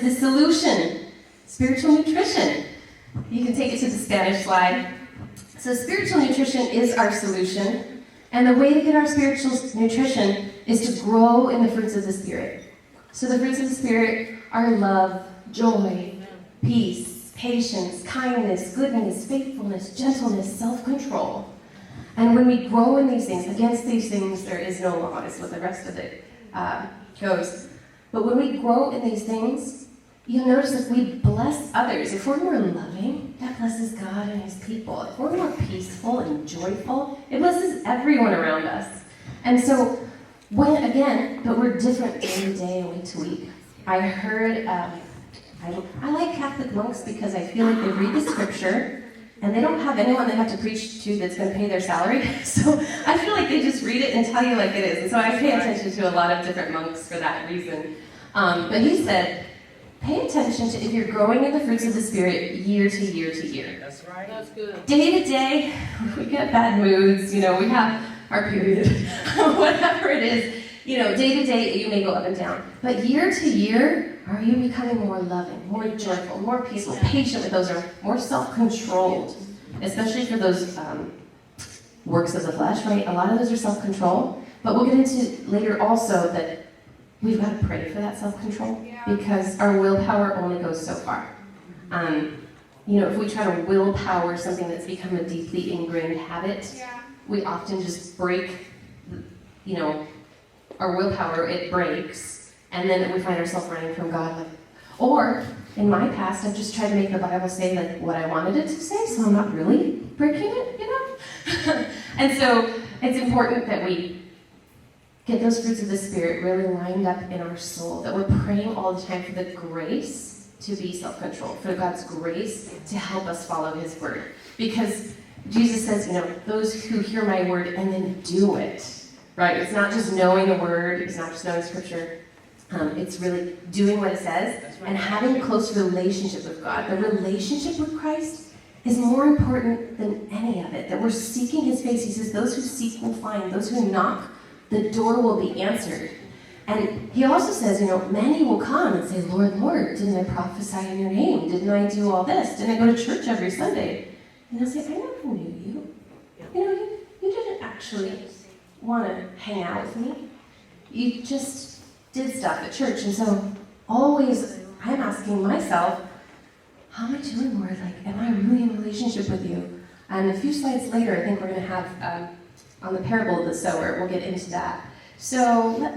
the solution. Spiritual nutrition. You can take it to the Spanish slide. So spiritual nutrition is our solution. And the way to get our spiritual nutrition is to grow in the fruits of the Spirit. So the fruits of the Spirit are love, joy, peace, patience, kindness, goodness, faithfulness, gentleness, self-control. And when we grow in these things, against these things there is no law, is what the rest of it goes. But when we grow in these things, you'll notice that we bless others. If we're more loving, that blesses God and his people. If we're more peaceful and joyful, it blesses everyone around us. And so, but we're different day to day and week to week. I heard, I like Catholic monks because I feel like they read the scripture and they don't have anyone they have to preach to that's going to pay their salary. So I feel like they just read it and tell you like it is. And so I pay attention to a lot of different monks for that reason. But he said, pay attention to if you're growing in the fruits of the Spirit year to year to year. That's right. That's good. Day to day, we get bad moods, we have our period, whatever it is. Day to day, you may go up and down. But year to year, are you becoming more loving, more joyful, more peaceful, patient with those, or more self-controlled? Especially for those works of the flesh, right? A lot of those are self-control. But we'll get into later also that we've got to pray for that self-control because our willpower only goes so far. If we try to willpower something that's become a deeply ingrained habit, we often just break, our willpower, it breaks, and then we find ourselves running from God. Or, in my past, I've just tried to make the Bible say what I wanted it to say, so I'm not really breaking it, And so, it's important that we get those fruits of the Spirit really lined up in our soul, that we're praying all the time for the grace to be self-controlled, for God's grace to help us follow his word. Because Jesus says, those who hear my word and then do it, right? It's not just knowing the word, it's not just knowing scripture, it's really doing what it says and having a close relationship with God. The relationship with Christ is more important than any of it, that we're seeking his face. He says, those who seek will find, those who knock, the door will be answered. And he also says, many will come and say, Lord, Lord, didn't I prophesy in your name? Didn't I do all this? Didn't I go to church every Sunday? And they'll say, I never knew you. You didn't actually want to hang out with me. You just did stuff at church. And so always I'm asking myself, how am I doing, Lord? Am I really in a relationship with you? And a few slides later, I think we're going to have on the parable of the sower, we'll get into that. So